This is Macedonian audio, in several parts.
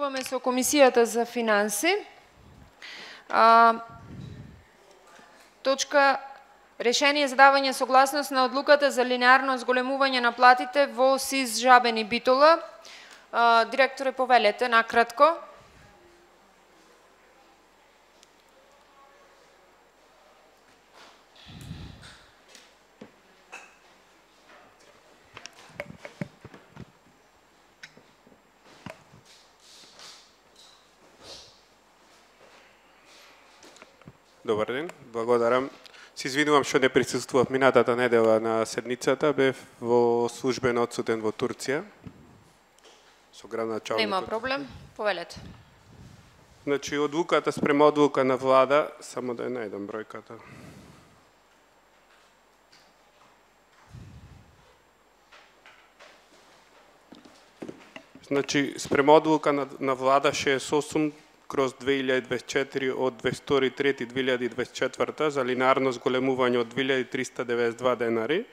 Продолжуваме со Комисијата за финанси. Точка Решение за давање согласност на одлуката за линеарно зголемување на платите во СИЗ Жабен и Битола. Директоре, повелете накратко. Добар ден, благодарам. Се извинувам што не присуствував минатата недела на седницата, бев во службен одсутен во Турција. Со градоначалникот. Нема проблем, повелете. Значи, одлуката спрема одлука на влада, само да ја најдам бројката. Значи, спрема одлука на влада 68/2024 од 22.3.2024 за линеарно зголемување од 2392 денари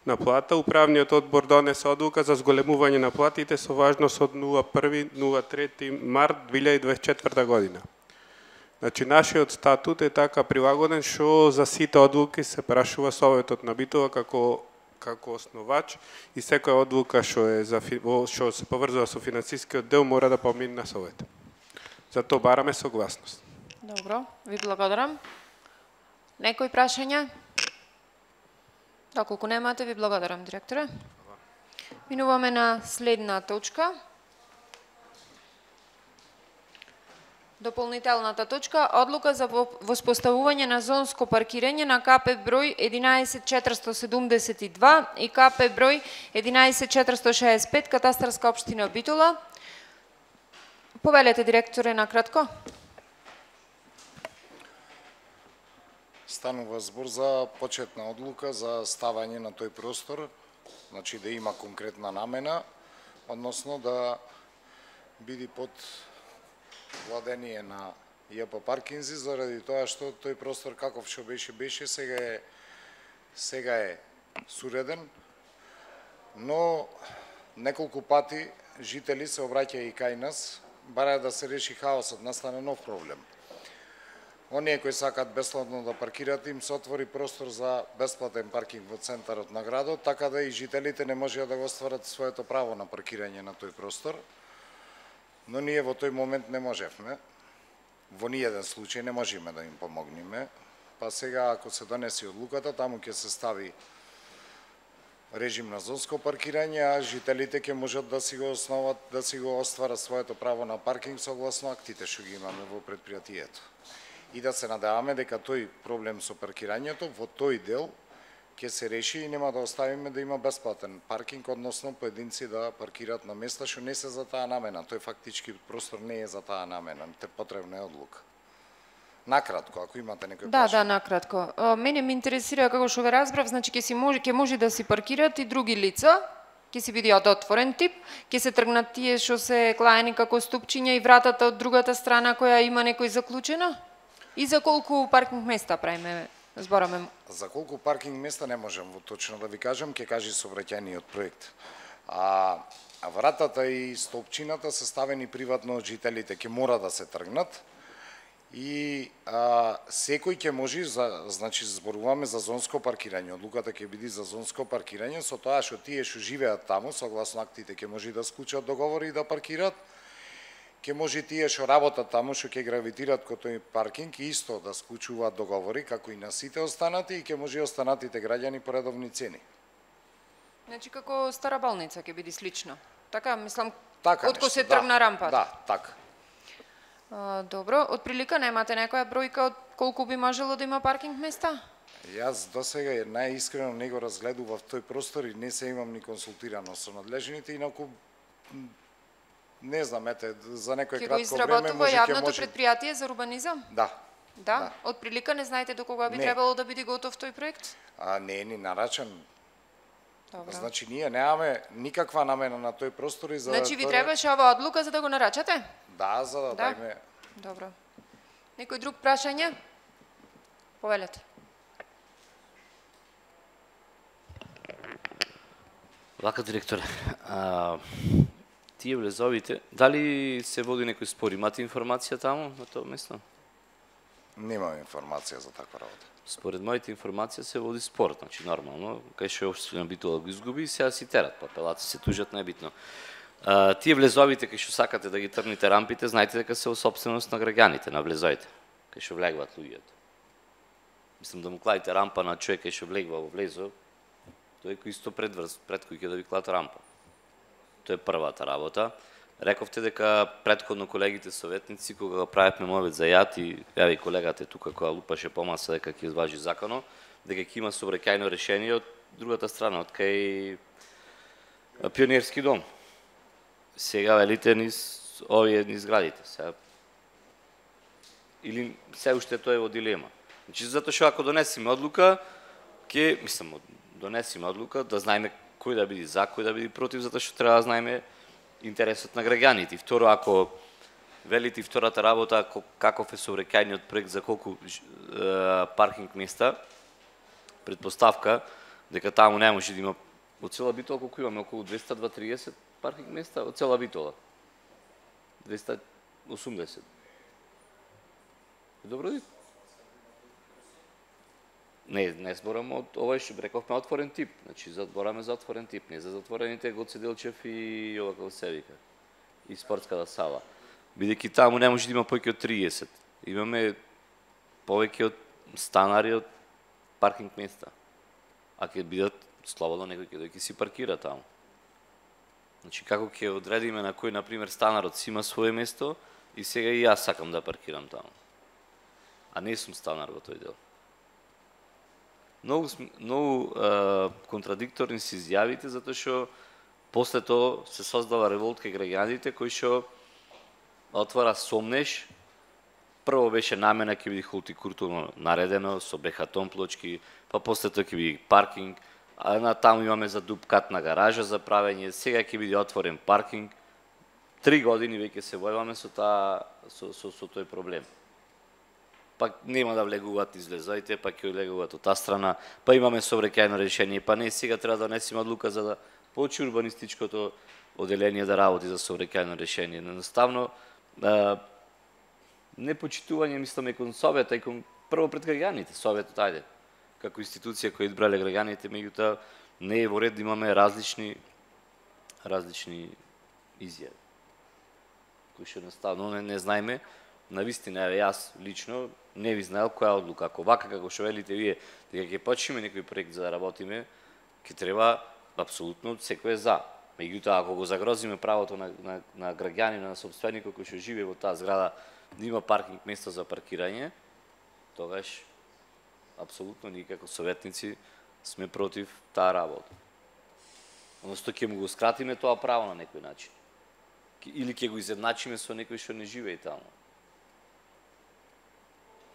на плата, управниот одбор донесе одлука за зголемување на платите со важност од 01.03 март 2024 година. Значи, нашиот статут е така прилагоден што за сите одлуки се прашува Советот на Битола како основач и секоја одлука што се поврзува со финансискиот дел мора да помине на Совет. Затоа бараме согласност. Добро, ви благодарам. Некои прашања? Доколку немате, ви благодарам, директоре. Минуваме на следна точка. Дополнителната точка, одлука за воспоставување на зонско паркирање на КП број 11472 и КП број 11465, катастарска општина Битола. Повелете, директоре, накратко. Станува збор за почетна одлука за ставање на тој простор, значи да има конкретна намена, односно да биде под владение на ЈП Паркинзи, заради тоа што тој простор каков што беше, сега е суреден, но неколку пати жители се обраќаја и кај нас, бараја да се реши хаосот, настане нов проблем. Оние кои сакат бесплатно да паркираат, им се отвори простор за бесплатен паркинг во центарот на градот, така да и жителите не можеа да го остварат своето право на паркирање на тој простор. Но ние во тој момент не можевме, во ниеден случај не можеме да им помогнеме, па сега ако се донеси одлуката, таму ќе се стави режим на зонско паркирање, а жителите ќе можат да си го остварат своето право на паркинг согласно актите што ги имаме во предпријатието. И да се надеваме дека тој проблем со паркирањето во тој дел ќе се реши и нема да оставиме да има бесплатен паркинг, односно поединци да паркираат на места што не се за таа намена. Тој фактички простор не е за таа намена, потребна е одлука. Накратко, ако имате некој прашање. Да, накратко. Мене ме интересира, како што ве разбрав, значи ќе може да си паркираат и други лица, ќе си биде од отворен тип, ќе се тргнат тие што се клаени како ступчиња и вратата од другата страна која има некој заклучена? И за колку паркинг места правиме, збораме? За колку паркинг места не можам точно да ви кажам, ќе кажи сообраќајниот проект. А вратата и столпчината се ставени приватно од жителите, ќе мора да се тргнат. И секој ќе може, значи зборуваме за зонско паркирање, одлуката ќе биде за зонско паркирање, со тоа што тие што живеат таму, согласно актите ќе може да склучат договори и да паркираат, ќе може тие што работат таму, што ќе гравитираат кон тој паркинг, исто да склучуваат договори, како и на сите останати, и ќе може и останатите граѓани по редовни цени. Значи како стара болница ќе биде слично? Така, мислам, така отко се тргна рампата? Да, така. Добро, од прилика немате некоја бројка од колку би можело да има паркинг места? Јас досега најискрено не го разгледував тој простор и не се имам ни консултирано со надлежните, инаку не знам, ете, за некој кратко време може ќе може... Ќе го изработува јавното предпријатие за урбанизам? Да. Да? Од прилика не знаете до кога би требало да биде готов тој проект? Не е ни нарачен. Добро. Значи, ние немаме никаква намена на тој простор и за... Значи, ви требаше ова одлука за да го нарачате? Да, за да дајме... Добро. Некој друг прашање? Повелете. Вака, директор, Тие влезовите, дали се води некој спор? Имате информација таму на тоа место? Немам информација за таква работа. Според моите информација се води спор, значи нормално, кај што општина Битола го изгуби и сега си терат, па апелаци се тужат, не е битно. Тие влезовите кај што сакате да ги тргнете рампите, знаете дека се во собственост на граѓаните, на влезовите, кај што влегват луѓето. Мислам да му кладите рампа на човек кај што влегва во влезо, тој кој исто пред кој ќе да ви клад рампа. Тоа е првата работа. Рековте дека претходно колегите советници, кога го правевме мовет за јат и јави колегата тука која лупаше по маса дека ќе изважи законот, дека ќе има сообраќајно решение од другата страна, од кај Пионерски дом. Сега велите низ овие низ градите. Сега или се уште тоа е во дилема. Значи затоа што ако донесеме одлука, донесеме одлука да знаеме кој да биде за, кој да биде против, затоа што треба да знаеме интересот на граѓаните. И второ, ако велите втората работа, каков е сообраќајниот проект за колку паркинг места, предпоставка дека таму не може да има од цела Битола, колку имаме, околу 230 паркинг места од цела Битола. 280. Добро ди? Не зборам од овој што рековме отворен тип, значи збораме за отворен тип, не за затворените Гоце Делчев и ова како се вика, и спортската сала. Бидејќи таму не може да има повеќе од 30. Имаме повеќе од станари од паркинг места. А ќе бидат слободно некој ќе дојде си паркира таму. Значи како ќе одредиме на кој, например, станарот си има свое место и сега и јас сакам да паркирам таму. А не сум станар во тој дел. Многу контрадикторни се изјавите, затоа што после тоа се создава револт кај граѓаните кои што отвара сомнеш. Прво беше намена ќе биде холтикултурно наредено со бехатон плочки, па после тоа ќе биде паркинг, а на таму имаме за дупкатна гаража за правење, сега ќе биде отворен паркинг. 3 години веќе се војуваме со тој проблем. Па нема да влегуваат излезоите, па ќе влегуваат од таа страна, па имаме сообраќајно решение, па не сега треба да донесеме одлука за да почне урбанистичкото оделение да работи за сообраќајно решение. Едноставно непочитување мислам и кон Советот и кон прво пред граѓаните. Советот ајде како институција која избрале граѓаните, меѓутоа не е во ред да имаме различни изјави кои што едноставно не знаеме. Навистина, јас лично не ви знаел која одлука. Ако вака како што велите вие, дека ќе почнеме некој проект за да работиме, ќе треба апсолутно секој е за. Меѓутоа, ако го загрозиме правото на граѓанина, на собственикот кој што живее во таа зграда, да има паркинг место за паркирање, тогаш апсолутно ние како советници сме против таа работа. Односно ќе му го скратиме тоа право на некој начин. Или ќе го изедначиме со некој што не живее таму.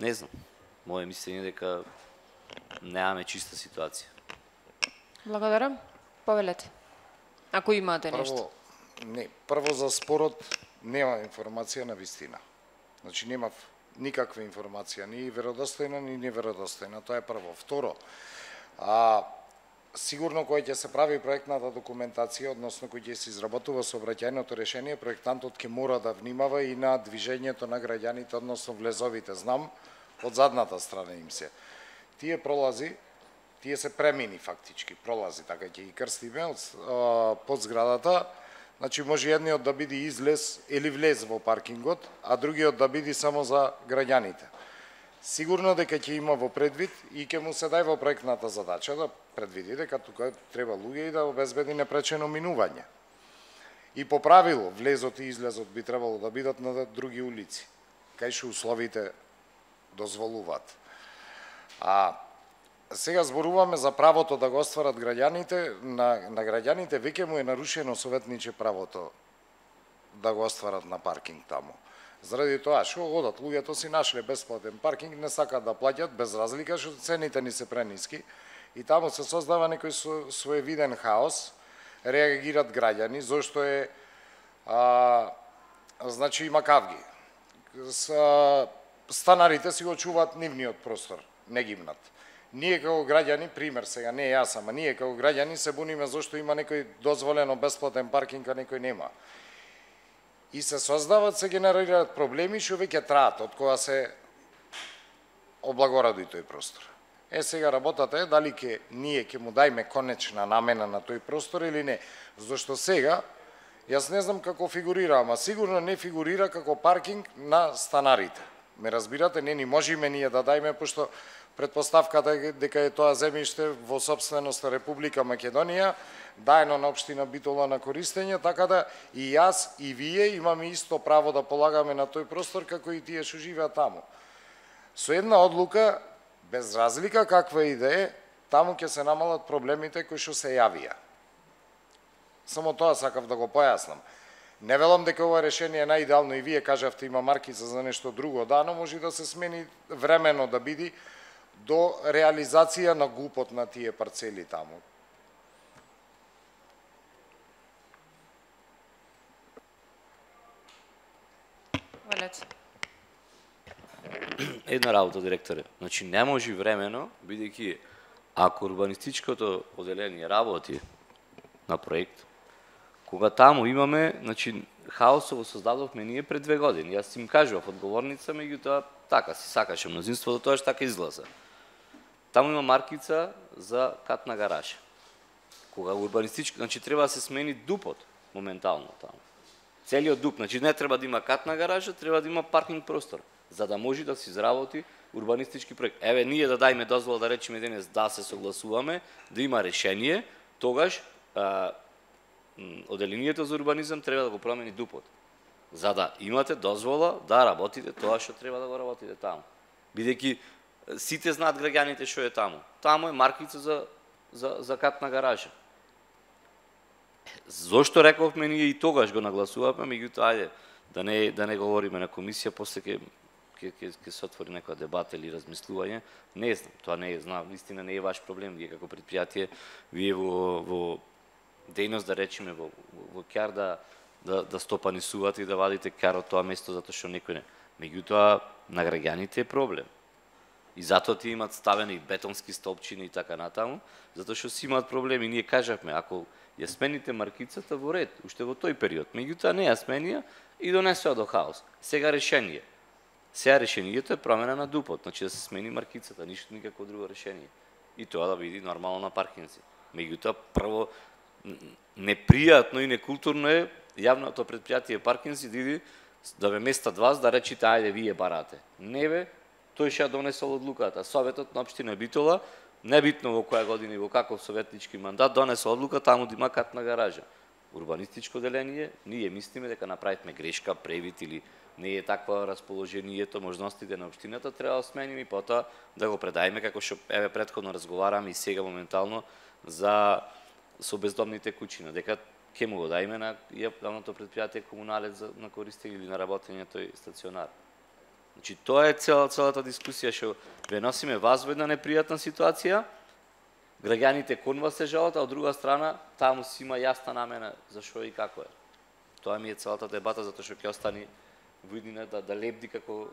Не знам. Моје мислење дека немаме чиста ситуација. Благодарам. Повелете. Ако имате нешто. Прво за спорот нема информација на вистина. Значи нема никаква информација, ни веродостојна, ни неверодостојна. Тоа е прво. Второ, сигурно кој ќе се прави проектната документација, односно кој ќе се изработува сообраќајното решение, проектантот ќе мора да внимава и на движењето на граѓаните, односно влезовите. Знам, од задната страна им се. Тие пролази, тие се премини фактички, пролази, така ќе ги крстиме под зградата. Значи може едниот да биде излез или влез во паркингот, а другиот да биде само за граѓаните. Сигурно дека ќе има во предвид и ќе му се дај во проектната задача да предвиди дека тука треба луѓе и да обезбеди непречено минување. И по правило, влезот и излезот би требало да бидат на други улици, кај што условите дозволуваат. Сега зборуваме за правото да го остварат граѓаните, на граѓаните веќе му е нарушено советниче правото да го остварат на паркинг таму. Заради тоа што одат луѓето си нашле бесплатен паркинг, не сакаат да плаќат без разлика што цените ни се прениски и таму се создава некој своевиден хаос, реагират граѓани зошто е значи има кавги. Станарите си го чуваат нивниот простор, не гимнат. Ние како граѓани, пример сега, не јас, ама ние како граѓани се буниме зашто има некој дозволено бесплатен паркинг, а некој нема. и се создават, се генерираат проблеми што веќе траат од кога се облагоради тој простор. Сега работата е дали ние ќе му дајме конечна намена на тој простор или не. Зашто сега, јас не знам како фигурира, ама сигурно не фигурира како паркинг на станарите. Ме разбирате, не ни можеме ние да дајме, пошто предпоставката е дека е тоа земјиште во сопственост на Република Македонија, даено на општина Битола на користење, така да и јас и вие имаме исто право да полагаме на тој простор како и тие што живеат таму. Со една одлука, без разлика каква идеја, таму ќе се намалат проблемите кои што се јавија. Само тоа сакав да го појаснам. Не велам дека ова решение е најидеално и вие кажавте има маркица за нешто друго, да, но може да се смени времено да биде до реализација на ГУП-от на тие парцели таму. Валец. Една работа, директоре. Значи, не може времено, бидејќи ако урбанистичкото оделение работи на проект, кога таму имаме, значи, хаосово создадовме ние пред 2 години. Јас им кажував одговорница, меѓутоа така си сакаше мнозинството, тоа што така изгласа. Таму има маркица за катна гаража. Кога урбанистичко, значи треба да се смени дупот моментално таму. Целиот дуп, значи не треба да има катна гаража, треба да има паркинг простор, за да може да се изработи урбанистички проект. Еве ние да дајме дозвола да речеме денес да се согласуваме, да има решение, тогаш оделението за урбанизам треба да го промени дупот. За да имате дозвола да работите тоа што треба да го работите таму. Бидејќи сите знаат граѓаните што е таму. Таму е маркица за катна гаража. Зошто рековме ние и тогаш го нагласувавме, меѓутоа ајде да не говориме на комисија, после ќе се отвори некоја дебата или размислување. Не знам, тоа не е, знам, истина не е ваш проблем, вие како предпријатие, вие во дејност да речеме во ќар да стопанисувате и да вадите ќар од тоа место затоа што некој не. Меѓутоа на граѓаните е проблем. И затоа тие имаат ставени бетонски столпчини и така натаму, затоа што си имаат проблеми. Ние кажавме, ако ја смените маркицата во ред, уште во тој период, меѓутоа не ја сменија и донесоа до хаос. Сега решение. Сега решението е промена на дупот, значи да се смени маркицата, ништо никакво друго решение. И тоа да биде нормално на паркинзи. Меѓутоа прво непријатно и некултурно е јавното предпријатие паркинзи да ве местат вас да речите ајде вие барате. Не бе, тој ќе донесол одлуката. Советот на општина Битола, небитно во која година и во каков советнички мандат, донесол одлука таму да има катна гаража. Урбанистичко деление, ние мислиме дека направивме грешка, превид или не е таква расположението, можностите на општината, треба да смениме и потоа да го предајме, како што еве претходно разговараме и сега моментално за со бездомните куќи, дека ќе му го дајме на јавното предпријатие комуналец на користење или на работење тој стационар. Значи тоа е целата дискусија што ве носиме вас во една непријатна ситуација. Граѓаните кон вас се жалат, а од друга страна таму си има јасна намена зашо и како е. Тоа ми е целата дебата затоа што ќе остане во иднина да лебди како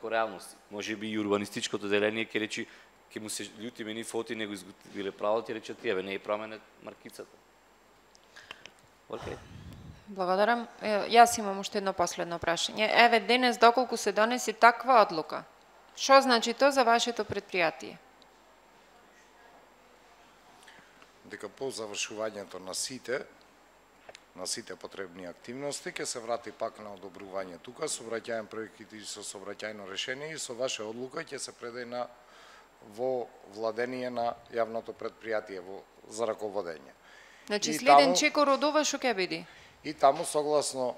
реалност. Можеби и урбанистичкото деление ќе речи ќе му се љути мени фоти него изгубиле право ти рече тие не е променет маркицата. Океј. Благодарам. Јас имам уште едно последно прашање. Еве денес доколку се донесе таква одлука, што значи тоа за вашето предпријатие? Дека по завршувањето на сите потребни активности ќе се врати пак на одобрување тука, сообраќајен проект и со сообраќајно решение и со ваша одлука ќе се предаде во владение на јавното предпријатие за раководење. Значи следен чекор од ова што ќе биде? И таму согласно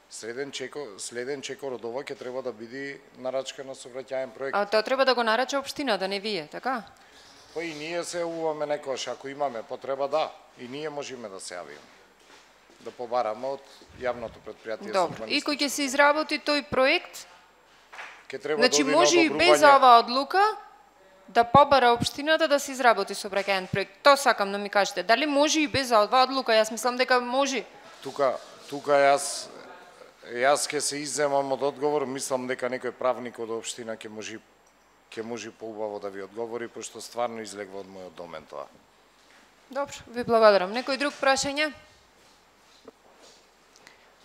следен чекор од ова ќе треба да биде нарачка на сообраќајен проект. А тоа треба да го нарача општината, не вие, така? Па и ние се јавуваме некојаш, ако имаме потреба, да, и ние можеме да се јавиме. Да побараме од јавното предпријатие. Добро, и кој ќе се изработи тој проект, ќе треба значи може и без оваа одлука да побара општината да се изработи сообраќајен проект. Тоа сакам да ми кажете. Дали може и без оваа одлука? Јас мислам дека може. Тука јас ќе се изземам од одговор, мислам дека некој правник од општина ќе може поубаво да ви одговори, пошто стварно излегва од мојот домен тоа. Добро, ви благодарам. Некој друг прашање?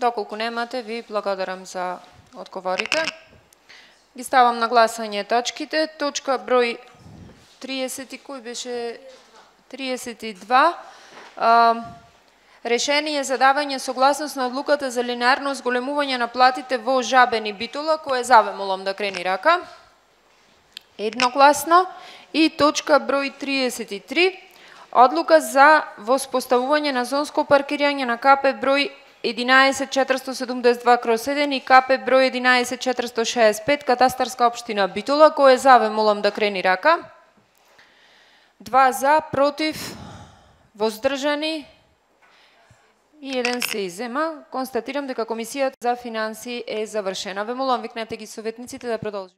Доколку немате, ви благодарам за одговорите. Ги ставам на гласање точките. Точка број 30 и кој беше 32. Решение за давање согласност на одлуката за линеарно зголемување на платите во Жабен и Битола, кој е за, молам да крени рака. Едногласно. И точка број 33. Одлука за воспоставување на зонско паркирање на КП број 11472/7 и КП број 11465, катастарска општина Битола, кој е за, молам да крени рака. 2 за, против, воздржани и 1 се иззема. Констатирам дека комисијата за финансии е завршена. Ве молам, викнете ги советниците да продолжи.